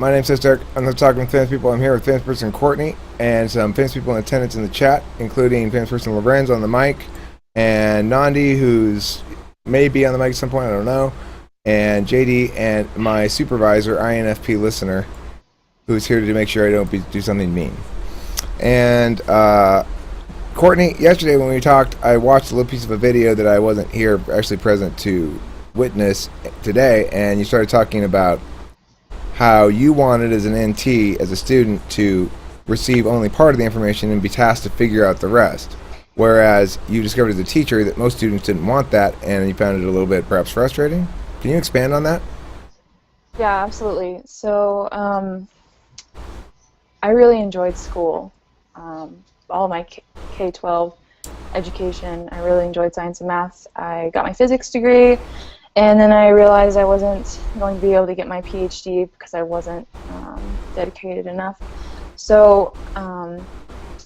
My name's Sister. I'm talking with famous people. I'm here with famous person Courtney and some famous people in attendance in the chat, including famous person Lorenz on the mic, and Nandi, who's may be on the mic at some point, I don't know, and JD, and my supervisor, INFP listener, who's here to make sure I don't do something mean. And Courtney, yesterday when we talked, I watched a little piece of a video that I wasn't here actually present to witness today, and you started talking about how you wanted as an NT, as a student, to receive only part of the information and be tasked to figure out the rest. Whereas you discovered as a teacher that most students didn't want that, and you found it a little bit perhaps frustrating. Can you expand on that? Yeah, absolutely. So I really enjoyed school. All my K-12 education, I really enjoyed science and math. I got my physics degree, and then I realized I wasn't going to be able to get my PhD because I wasn't dedicated enough. So I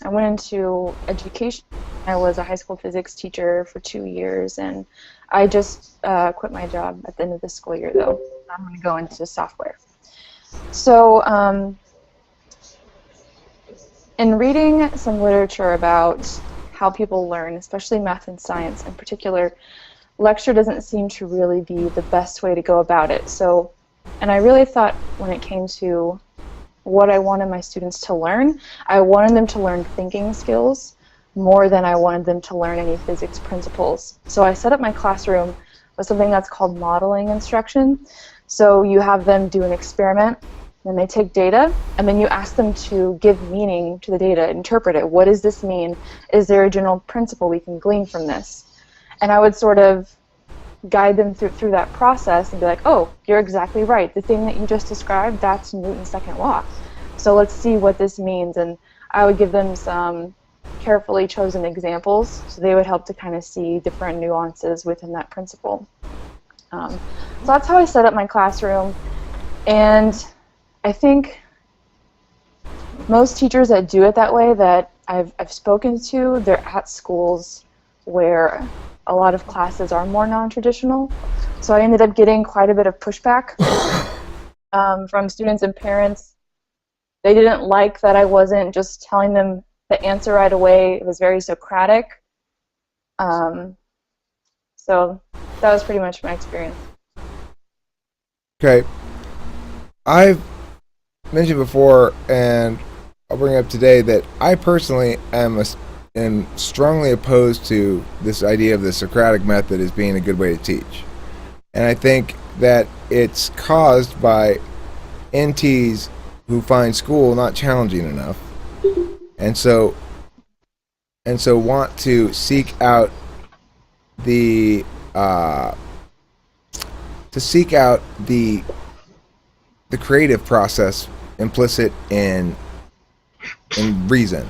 went into education. I was a high school physics teacher for 2 years, and I just quit my job at the end of the school year, though. I'm going to go into software. So in reading some literature about how people learn, especially math and science in particular, lecture doesn't seem to really be the best way to go about it. So, and I really thought when it came to what I wanted my students to learn, I wanted them to learn thinking skills more than I wanted them to learn any physics principles. So I set up my classroom with something that's called modeling instruction. So you have them do an experiment, then they take data, and then you ask them to give meaning to the data, interpret it. What does this mean? Is there a general principle we can glean from this? And I would sort of guide them through that process and be like, oh, you're exactly right. The thing that you just described, that's Newton's second law. So let's see what this means. And I would give them some carefully chosen examples so they would help to kind of see different nuances within that principle. So that's how I set up my classroom. And I think most teachers that do it that way that I've spoken to, they're at schools where a lot of classes are more non-traditional. So I ended up getting quite a bit of pushback from students and parents. They didn't like that I wasn't just telling them the answer right away. It was very Socratic. So that was pretty much my experience. Okay. I've mentioned before, and I'll bring up today, that I personally am strongly opposed to this idea of the Socratic Method as being a good way to teach. And I think that it's caused by NTs who find school not challenging enough, and so want to seek out the creative process implicit in reason.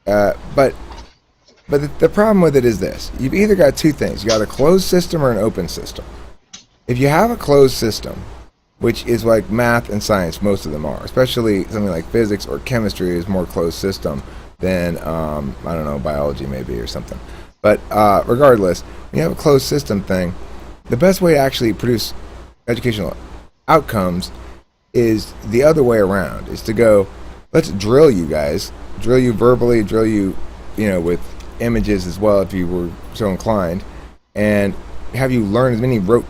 But the problem with it is this. You've either got two things. You got a closed system or an open system. If you have a closed system, which is like math and science, most of them are, especially something like physics or chemistry is more closed system than, I don't know, biology maybe or something. But regardless, when you have a closed system thing, the best way to actually produce educational outcomes is the other way around, is to go, let's drill you guys, drill you verbally, drill you, with images as well if you were so inclined, and have you learn as many rote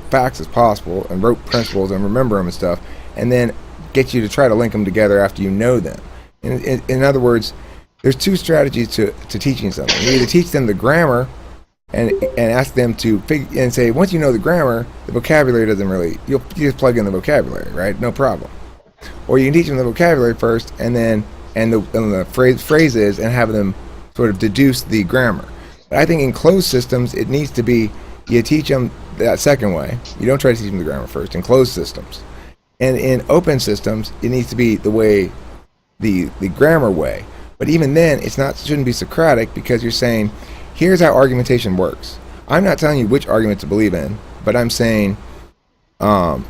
facts as possible and rote principles and remember them and stuff, and then get you to try to link them together after you know them. In other words, there's two strategies to teaching something. You either teach them the grammar and ask them to and say, once you know the grammar, the vocabulary doesn't really, you just plug in the vocabulary, right? No problem. Or you can teach them the vocabulary first and then the phrases and have them sort of deduce the grammar. But I think in closed systems, it needs to be, you teach them that second way. You don't try to teach them the grammar first in closed systems. And in open systems, it needs to be the way, the grammar way. But even then, shouldn't be Socratic, because you're saying, here's how argumentation works. I'm not telling you which argument to believe in, but I'm saying, I'm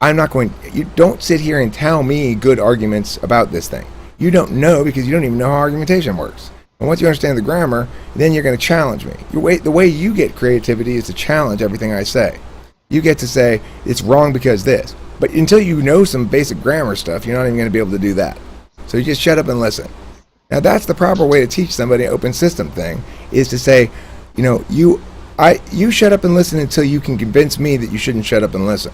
not going, you don't sit here and tell me good arguments about this thing. You don't know, because you don't even know how argumentation works. And once you understand the grammar, then you're going to challenge me. The way you get creativity is to challenge everything I say. You get to say, it's wrong because this. But until you know some basic grammar stuff, you're not even going to be able to do that. So you just shut up and listen. Now that's the proper way to teach somebody an open system thing, is to say, you shut up and listen until you can convince me that you shouldn't shut up and listen.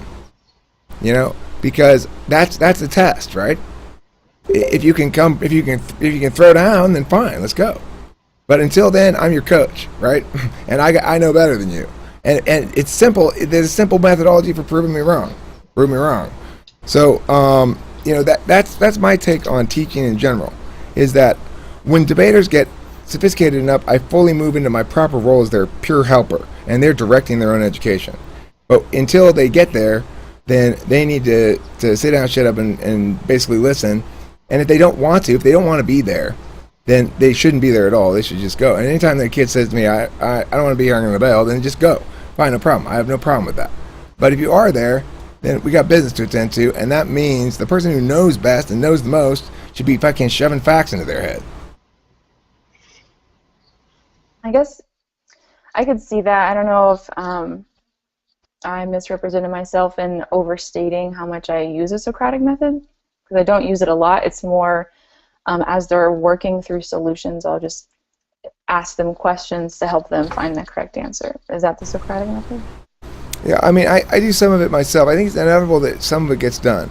Because that's the test, right? If you can throw down, then fine, let's go. But until then, I'm your coach, right? And I know better than you. And it's simple. There's a simple methodology for proving me wrong. Prove me wrong. So that's my take on teaching in general. Is that when debaters get sophisticated enough, I fully move into my proper role as their pure helper, and they're directing their own education. But until they get there, then they need to sit down, shut up, and basically listen. And if they don't want to be there, then they shouldn't be there at all. They should just go. And anytime that kid says to me, I don't want to be here, I'm going to bail, then just go. Fine, no problem. I have no problem with that. But if you are there, then we got business to attend to, and that means the person who knows best and knows the most should be fucking shoving facts into their head. I guess I could see that. I don't know if I misrepresented myself in overstating how much I use a Socratic method, because I don't use it a lot. It's more as they're working through solutions, I'll just ask them questions to help them find the correct answer. Is that the Socratic method? Yeah, I mean, I do some of it myself. I think it's inevitable that some of it gets done.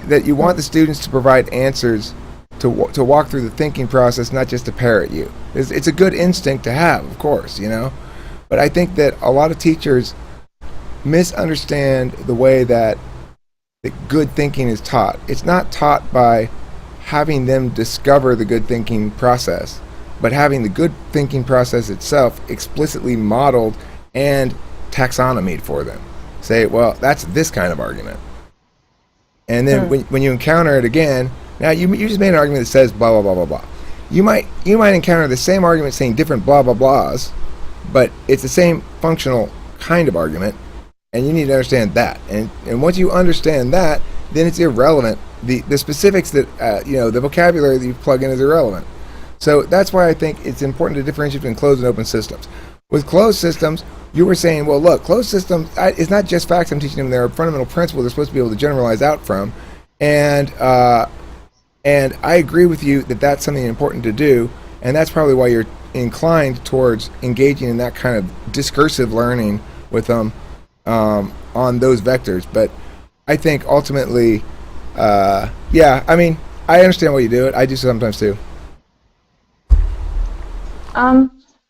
That you want the students to provide answers to walk through the thinking process, not just to parrot you. It's a good instinct to have, of course, But I think that a lot of teachers misunderstand the way that good thinking is taught. It's not taught by having them discover the good thinking process, but having the good thinking process itself explicitly modeled and taxonomied for them. Say, well, that's this kind of argument. And then when you encounter it again, now you just made an argument that says blah, blah, blah, blah, blah. You might encounter the same argument saying different blah, blah, blahs, but it's the same functional kind of argument, and you need to understand that. And once you understand that, then it's irrelevant. The specifics that, the vocabulary that you plug in is irrelevant. So that's why I think it's important to differentiate between closed and open systems. With closed systems, you were saying, well, look, closed systems, it's not just facts I'm teaching them. There are fundamental principles they're supposed to be able to generalize out from. And I agree with you that that's something important to do, and that's probably why you're inclined towards engaging in that kind of discursive learning with them on those vectors. But I think ultimately, I understand why you do it. I do sometimes too.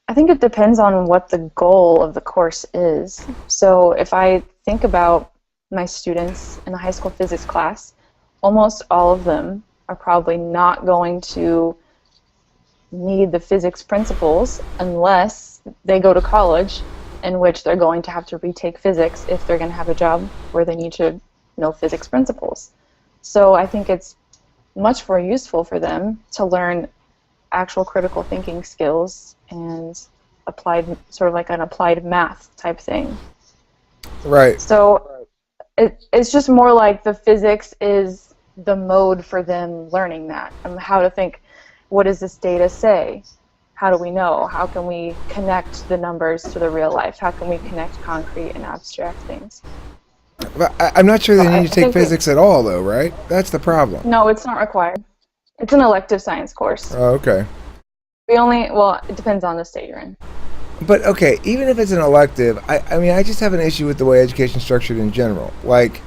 I think it depends on what the goal of the course is. So if I think about my students in a high school physics class, almost all of them are probably not going to need the physics principles unless they go to college, in which they're going to have to retake physics if they're going to have a job where they need to know physics principles. So I think it's much more useful for them to learn actual critical thinking skills and applied, sort of like an applied math type thing. Right. So it's just more like the physics is the mode for them learning that, and how to think, what does this data say? How do we know? How can we connect the numbers to the real life? How can we connect concrete and abstract things? But I'm not sure they need to take physics at all, though, right? That's the problem. No, it's not required. It's an elective science course. Oh, okay. It depends on the state you're in. But, okay, even if it's an elective, I just have an issue with the way education's structured in general. Like,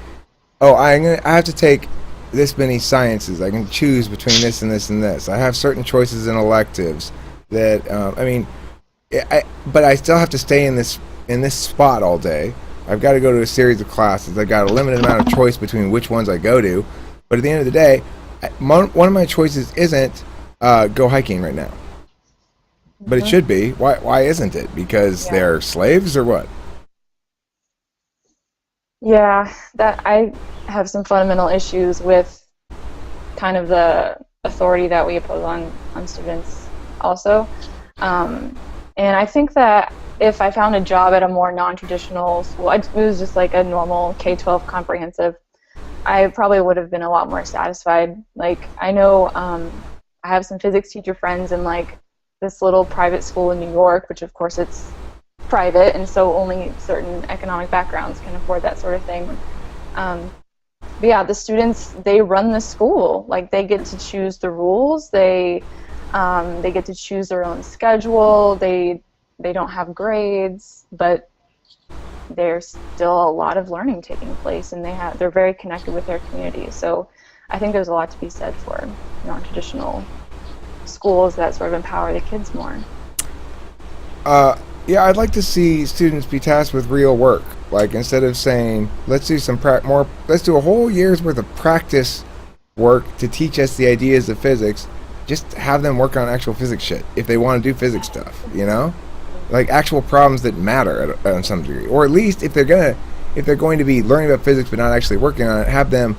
I have to take this many sciences. I can choose between this and this and this. I have certain choices in electives that, but I still have to stay in this spot all day. I've got to go to a series of classes. I've got a limited amount of choice between which ones I go to. But at the end of the day, one of my choices isn't go hiking right now. But it should be. Why isn't it? Because they're slaves or what? Yeah, that I have some fundamental issues with kind of the authority that we impose on students also. And I think that if I found a job at a more non-traditional school, it was just like a normal K-12 comprehensive, I probably would have been a lot more satisfied. Like, I know I have some physics teacher friends in like this little private school in New York, which of course it's private, and so only certain economic backgrounds can afford that sort of thing. But yeah, the students, they run the school. Like, they get to choose the rules. They get to choose their own schedule. They don't have grades, but there's still a lot of learning taking place, and they're very connected with their community. So I think there's a lot to be said for non-traditional schools that sort of empower the kids more. Yeah, I'd like to see students be tasked with real work. Like, instead of saying, let's do let's do a whole year's worth of practice work to teach us the ideas of physics, just have them work on actual physics shit if they want to do physics stuff, you know? Like actual problems that matter in some degree. Or at least if they're going to be learning about physics but not actually working on it, have them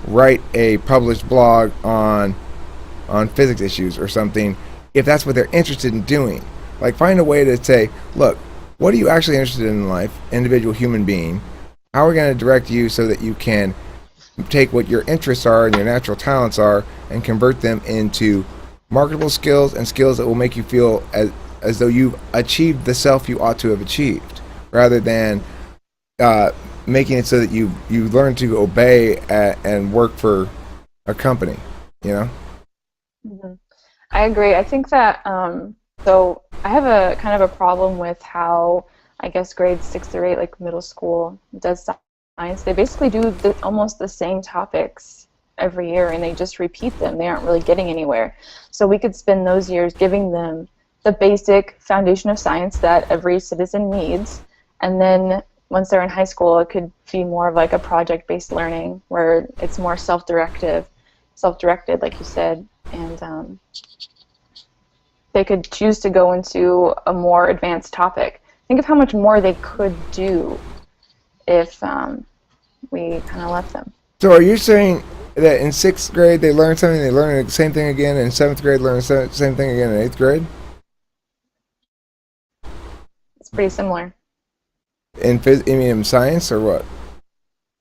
write a published blog on physics issues or something if that's what they're interested in doing. Like, find a way to say, look, what are you actually interested in life, individual human being? How are we going to direct you so that you can take what your interests are and your natural talents are and convert them into marketable skills and skills that will make you feel as though you've achieved the self you ought to have achieved, rather than making it so that you learn to obey and work for a company, you know? Mm-hmm. I agree. I think that so I have a kind of a problem with how, I guess, grades 6 through 8, like middle school, does science. They basically do almost the same topics every year, and they just repeat them. They aren't really getting anywhere. So we could spend those years giving them the basic foundation of science that every citizen needs, and then once they're in high school, it could be more of like a project-based learning where it's more self-directed, like you said, and they could choose to go into a more advanced topic. Think of how much more they could do if we kind of let them. So are you saying that in 6th grade they learn something, they learn the same thing again, and in 7th grade learn the same thing again in 8th grade? It's pretty similar. You mean in science or what?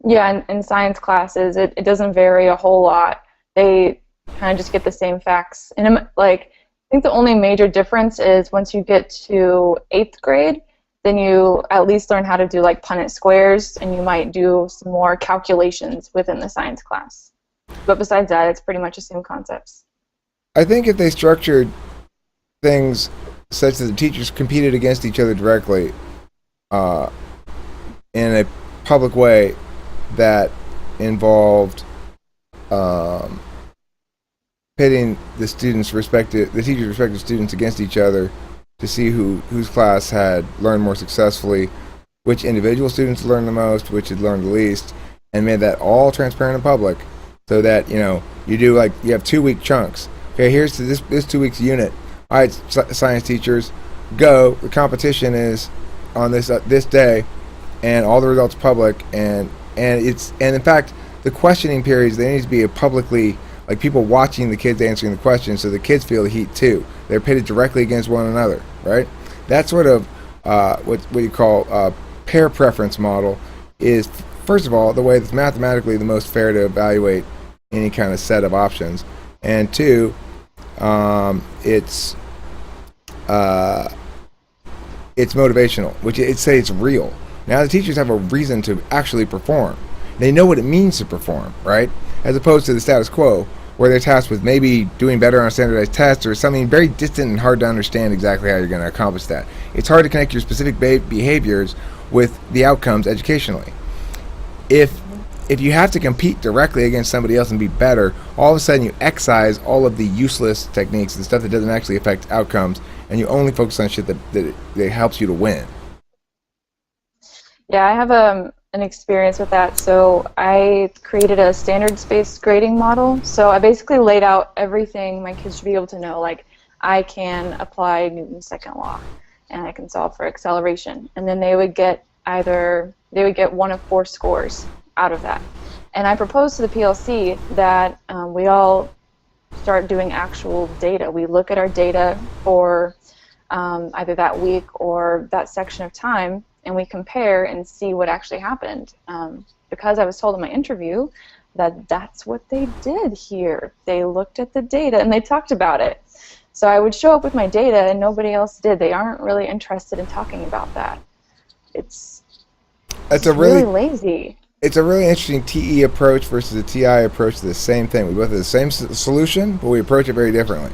Yeah, in science classes, it doesn't vary a whole lot. They kind of just get the same facts. And like, I think the only major difference is once you get to 8th grade, then you at least learn how to do like Punnett squares, and you might do some more calculations within the science class. But besides that, it's pretty much the same concepts. I think if they structured things such that the teachers competed against each other directly in a public way that involved pitting the teachers' respective students against each other to see whose class had learned more successfully, which individual students learned the most, which had learned the least, and made that all transparent and public, so that you have 2-week chunks. Okay, here's this 2 weeks unit. All right, science teachers, go. The competition is on this day, and all the results public, and in fact the questioning periods, they need to be publicly, like people watching the kids answering the questions, so the kids feel the heat too. They're pitted directly against one another, right? That sort of what you call pair preference model is, first of all, the way that's mathematically the most fair to evaluate any kind of set of options, and two, it's motivational, which it say it's real. Now the teachers have a reason to actually perform. They know what it means to perform, right? As opposed to the status quo, where they're tasked with maybe doing better on a standardized test or something very distant and hard to understand exactly how you're going to accomplish that. It's hard to connect your specific behaviors with the outcomes educationally. If you have to compete directly against somebody else and be better, all of a sudden you excise all of the useless techniques, the stuff that doesn't actually affect outcomes, and you only focus on shit that helps you to win. Yeah, I have an experience with that. So I created a standards-based grading model. So I basically laid out everything my kids should be able to know. Like, I can apply Newton's second law, and I can solve for acceleration. And then they would get one of 4 scores out of that. And I proposed to the PLC that we all start doing actual data. We look at our data for either that week or that section of time, and we compare and see what actually happened. Because I was told in my interview that that's what they did here. They looked at the data and they talked about it. So I would show up with my data and nobody else did. They aren't really interested in talking about that. It's really lazy. it's a really interesting TE approach versus a TI approach to the same thing. We both have the same solution, but we approach it very differently.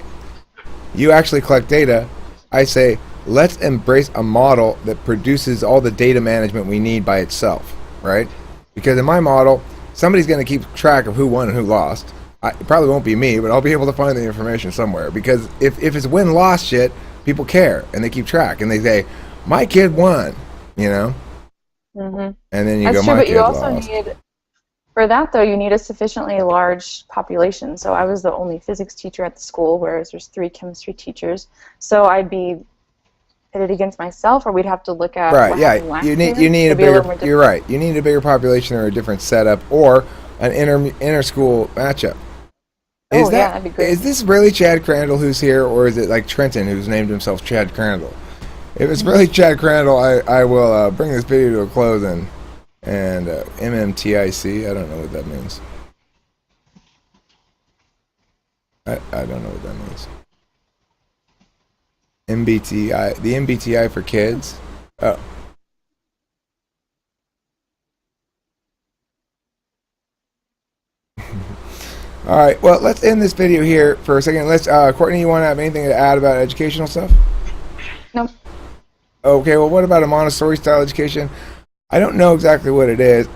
You actually collect data. I say, let's embrace a model that produces all the data management we need by itself, right? Because in my model, somebody's going to keep track of who won and who lost. It probably won't be me, but I'll be able to find the information somewhere. Because if it's win-loss shit, people care, and they keep track, and they say, my kid won, you know? Mm-hmm. And then you That's go, true, my but kid you also lost. need, for that though, you need a sufficiently large population. So I was the only physics teacher at the school, whereas there's 3 chemistry teachers. So I'd be pitted against myself, or we'd have to look at Right, what yeah. happened last You year. need a It'd be little bigger, more you're right. You need a bigger population or a different setup, or an inter-school matchup. Oh, yeah, that'd be great. Is this really Chad Crandall who's here, or is it like Trenton who's named himself Chad Crandall? If it's really Chad Crandall, I will bring this video to a close and MMTIC, I don't know what that means. I don't know what that means. MBTI, the MBTI for kids? Oh. All right, well, let's end this video here for a second. Let's, Courtney, you want to have anything to add about educational stuff? Nope. Okay, well, what about a Montessori style education? I don't know exactly what it is.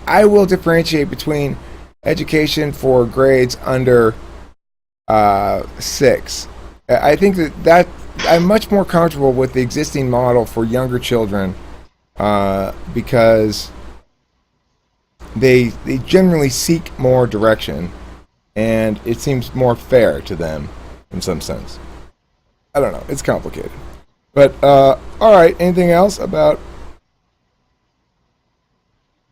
I will differentiate between education for grades under 6. I think that I'm much more comfortable with the existing model for younger children because they generally seek more direction, and it seems more fair to them in some sense. I don't know. It's complicated. But, all right. Anything else about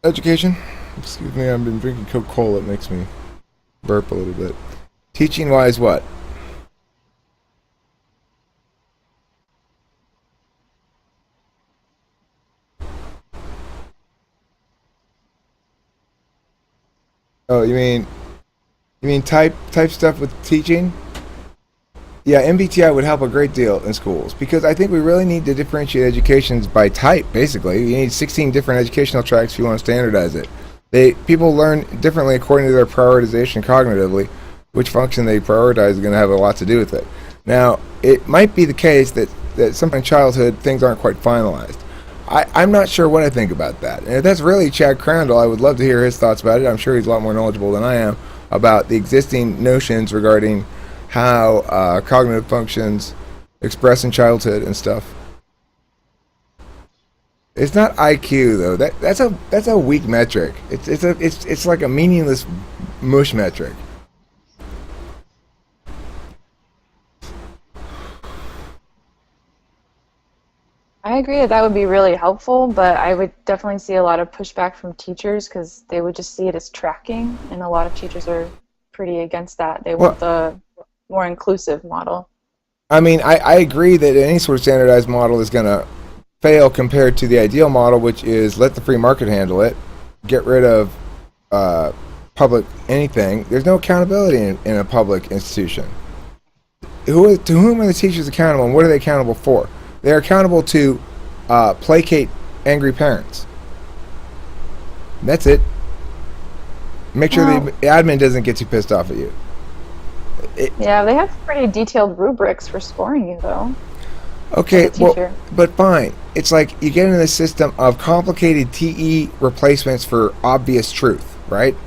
education? Excuse me. I've been drinking Coca-Cola. It makes me burp a little bit. Teaching-wise, what? Oh, you mean type stuff with teaching? Yeah, MBTI would help a great deal in schools because I think we really need to differentiate educations by type. Basically, you need 16 different educational tracks if you want to standardize it. People learn differently according to their prioritization cognitively. Which function they prioritize is going to have a lot to do with it. Now, it might be the case that sometimes in childhood things aren't quite finalized. I'm not sure what I think about that. And if that's really Chad Crandall, I would love to hear his thoughts about it. I'm sure he's a lot more knowledgeable than I am about the existing notions regarding how cognitive functions express in childhood and stuff. It's not IQ though. That's a weak metric. It's like a meaningless mush metric. I agree that would be really helpful, but I would definitely see a lot of pushback from teachers because they would just see it as tracking, and a lot of teachers are pretty against that. They want the more inclusive model. I mean, I agree that any sort of standardized model is going to fail compared to the ideal model, which is let the free market handle it, get rid of public anything. There's no accountability in a public institution. To whom are the teachers accountable, and what are they accountable for? They're accountable to placate angry parents. That's it. Make sure the admin doesn't get too pissed off at you. Yeah, they have pretty detailed rubrics for scoring you, though. Okay, well, but fine. It's like you get into the system of complicated TE replacements for obvious truth, right?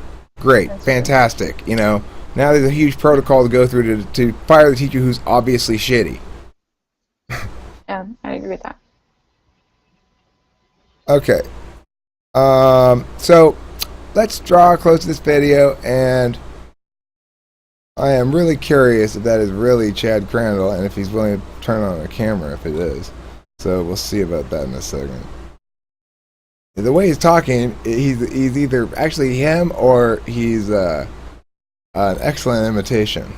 Great, that's fantastic. True. You know, now there's a huge protocol to go through to fire the teacher who's obviously shitty. Yeah, I agree with that. Okay. So let's draw a close to this video, and I am really curious if that is really Chad Crandall and if he's willing to turn on a camera if it is. So we'll see about that in a second. The way he's talking, he's either actually him or he's an excellent imitation.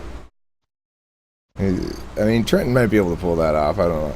I mean, Trenton might be able to pull that off. I don't know.